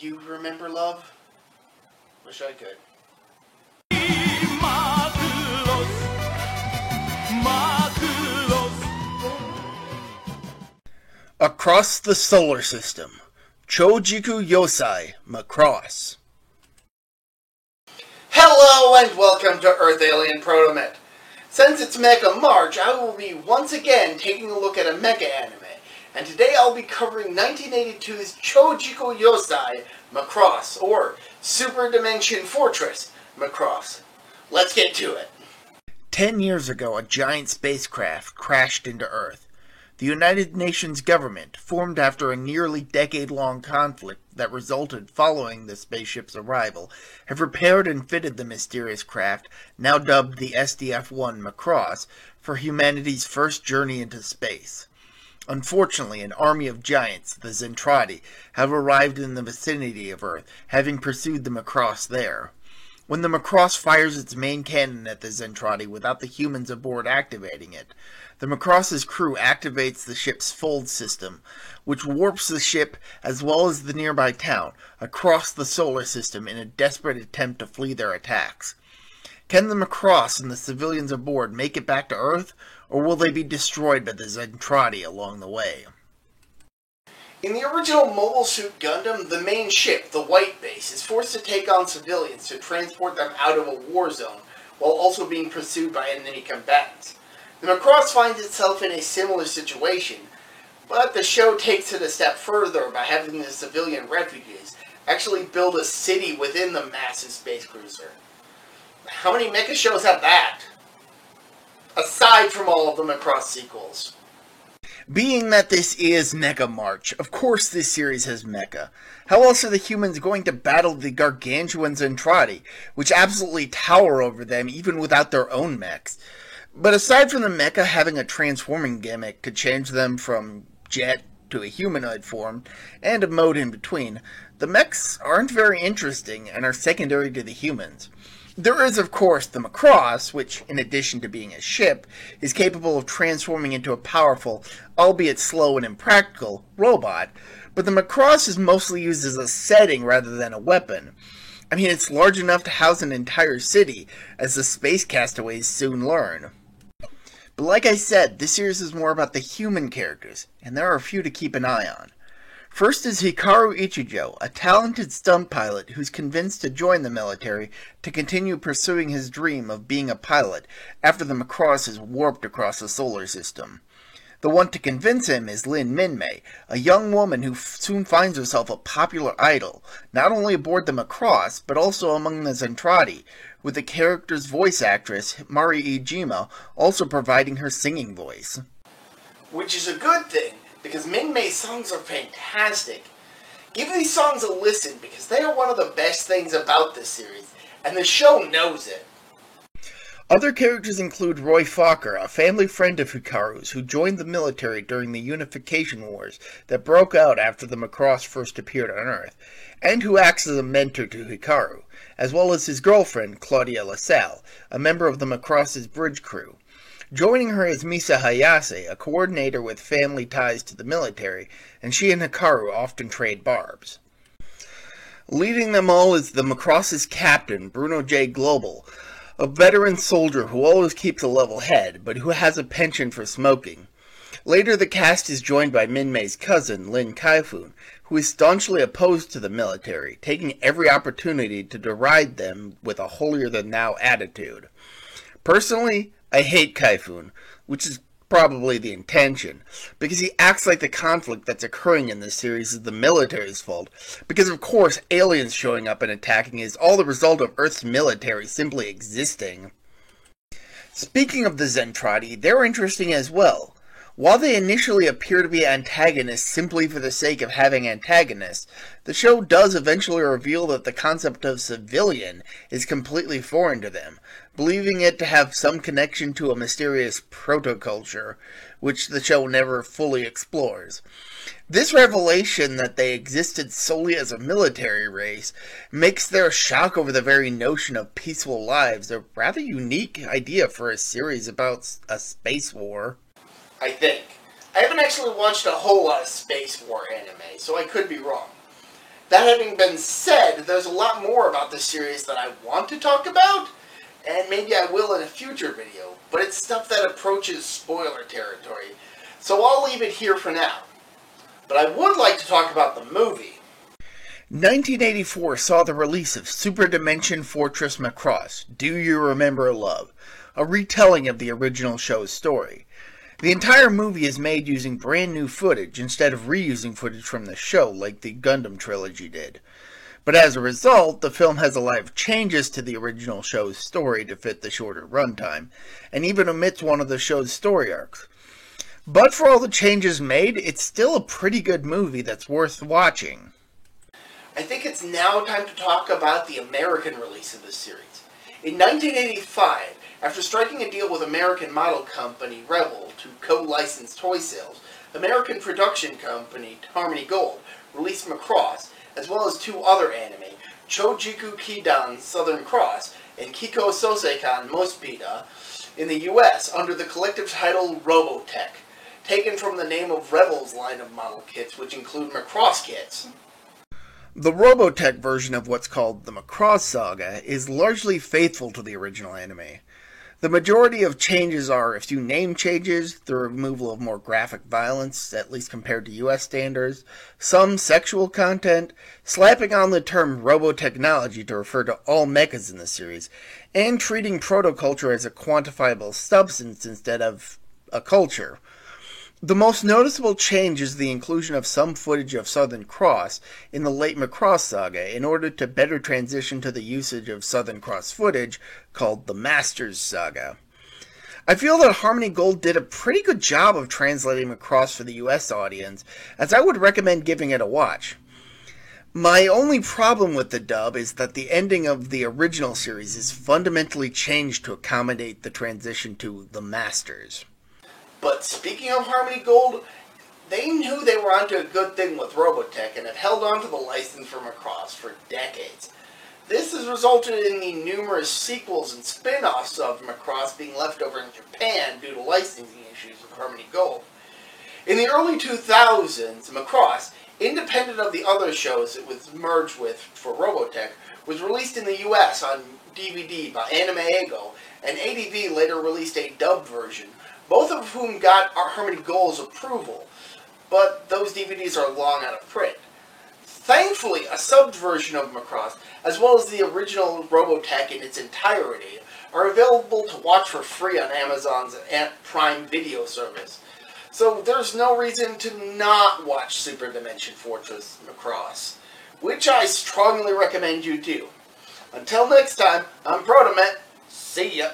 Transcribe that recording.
You remember love? Wish I could. Across the Solar System, Chojiku Yosai Macross. Hello and welcome to Earth Alien Protomet. Since it's Mecha March, I will be once again taking a look at a mecha anime, and today I'll be covering 1982's Chojiku Yosai Macross, or Super Dimension Fortress Macross. Let's get to it. 10 years ago, a giant spacecraft crashed into Earth. The United Nations government, formed after a nearly decade-long conflict that resulted following the spaceship's arrival, have repaired and fitted the mysterious craft, now dubbed the SDF-1 Macross, for humanity's first journey into space. Unfortunately, an army of giants, the Zentradi, have arrived in the vicinity of Earth, having pursued the Macross there. When the Macross fires its main cannon at the Zentradi without the humans aboard activating it, the Macross's crew activates the ship's fold system, which warps the ship as well as the nearby town across the solar system in a desperate attempt to flee their attacks. Can the Macross and the civilians aboard make it back to Earth, or will they be destroyed by the Zentradi along the way? In the original Mobile Suit Gundam, the main ship, the White Base, is forced to take on civilians to transport them out of a war zone, while also being pursued by enemy combatants. The Macross finds itself in a similar situation, but the show takes it a step further by having the civilian refugees actually build a city within the massive space cruiser. How many mecha shows have that? Aside from all of the Macross sequels. Being that this is Mecha March, of course this series has mecha. How else are the humans going to battle the gargantuan Zentradi, which absolutely tower over them even without their own mechs? But aside from the mecha having a transforming gimmick to change them from jet to a humanoid form, and a mode in between, the mechs aren't very interesting and are secondary to the humans. There is, of course, the Macross, which, in addition to being a ship, is capable of transforming into a powerful, albeit slow and impractical, robot, but the Macross is mostly used as a setting rather than a weapon. I mean, it's large enough to house an entire city, as the space castaways soon learn. But like I said, this series is more about the human characters, and there are a few to keep an eye on. First is Hikaru Ichijo, a talented stunt pilot who's convinced to join the military to continue pursuing his dream of being a pilot after the Macross is warped across the solar system. The one to convince him is Lin Minmay, a young woman who soon finds herself a popular idol, not only aboard the Macross, but also among the Zentradi, with the character's voice actress, Mari Iijima, also providing her singing voice. Which is a good thing, because Minmay's songs are fantastic. Give these songs a listen, because they are one of the best things about this series, and the show knows it. Other characters include Roy Fokker, a family friend of Hikaru's who joined the military during the Unification Wars that broke out after the Macross first appeared on Earth, and who acts as a mentor to Hikaru, as well as his girlfriend, Claudia LaSalle, a member of the Macross's bridge crew. Joining her is Misa Hayase, a coordinator with family ties to the military, and she and Hikaru often trade barbs. Leading them all is the Macross's captain, Bruno J. Global, a veteran soldier who always keeps a level head, but who has a penchant for smoking. Later, the cast is joined by Minmay's cousin, Lin Kaifun, who is staunchly opposed to the military, taking every opportunity to deride them with a holier-than-thou attitude. Personally, I hate Kaifun, which is probably the intention, because he acts like the conflict that's occurring in this series is the military's fault, because of course aliens showing up and attacking is all the result of Earth's military simply existing. Speaking of the Zentradi, they're interesting as well. While they initially appear to be antagonists simply for the sake of having antagonists, the show does eventually reveal that the concept of civilian is completely foreign to them, believing it to have some connection to a mysterious protoculture, which the show never fully explores. This revelation that they existed solely as a military race makes their shock over the very notion of peaceful lives a rather unique idea for a series about a space war. I think. I haven't actually watched a whole lot of Space War anime, so I could be wrong. That having been said, there's a lot more about this series that I want to talk about, and maybe I will in a future video, but it's stuff that approaches spoiler territory, so I'll leave it here for now. But I would like to talk about the movie. 1984 saw the release of Super Dimension Fortress Macross, Do You Remember Love, a retelling of the original show's story. The entire movie is made using brand new footage instead of reusing footage from the show like the Gundam trilogy did. But as a result, the film has a lot of changes to the original show's story to fit the shorter runtime, and even omits one of the show's story arcs. But for all the changes made, it's still a pretty good movie that's worth watching. I think it's now time to talk about the American release of this series. In 1985, after striking a deal with American model company Revell to co-license toy sales, American production company Harmony Gold released Macross, as well as two other anime, Chojiku Kidan Southern Cross and Kiko Soseikan Mospeeda, in the US under the collective title Robotech, taken from the name of Revell's line of model kits, which include Macross kits. The Robotech version of what's called the Macross Saga is largely faithful to the original anime. The majority of changes are a few name changes, the removal of more graphic violence, at least compared to US standards, some sexual content, slapping on the term robotechnology to refer to all mechas in the series, and treating protoculture as a quantifiable substance instead of a culture. The most noticeable change is the inclusion of some footage of Southern Cross in the late Macross Saga in order to better transition to the usage of Southern Cross footage called the Masters Saga. I feel that Harmony Gold did a pretty good job of translating Macross for the US audience, as I would recommend giving it a watch. My only problem with the dub is that the ending of the original series is fundamentally changed to accommodate the transition to the Masters. But speaking of Harmony Gold, they knew they were onto a good thing with Robotech and have held on to the license for Macross for decades. This has resulted in the numerous sequels and spin-offs of Macross being left over in Japan due to licensing issues with Harmony Gold. In the early 2000s, Macross, independent of the other shows it was merged with for Robotech, was released in the US on DVD by Anime Ego, and ADV later released a dubbed version, both of whom got Harmony Gold's approval, but those DVDs are long out of print. Thankfully, a subbed version of Macross, as well as the original Robotech in its entirety, are available to watch for free on Amazon's Prime Video service. So there's no reason to not watch Super Dimension Fortress Macross, which I strongly recommend you do. Until next time, I'm Protomet. See ya!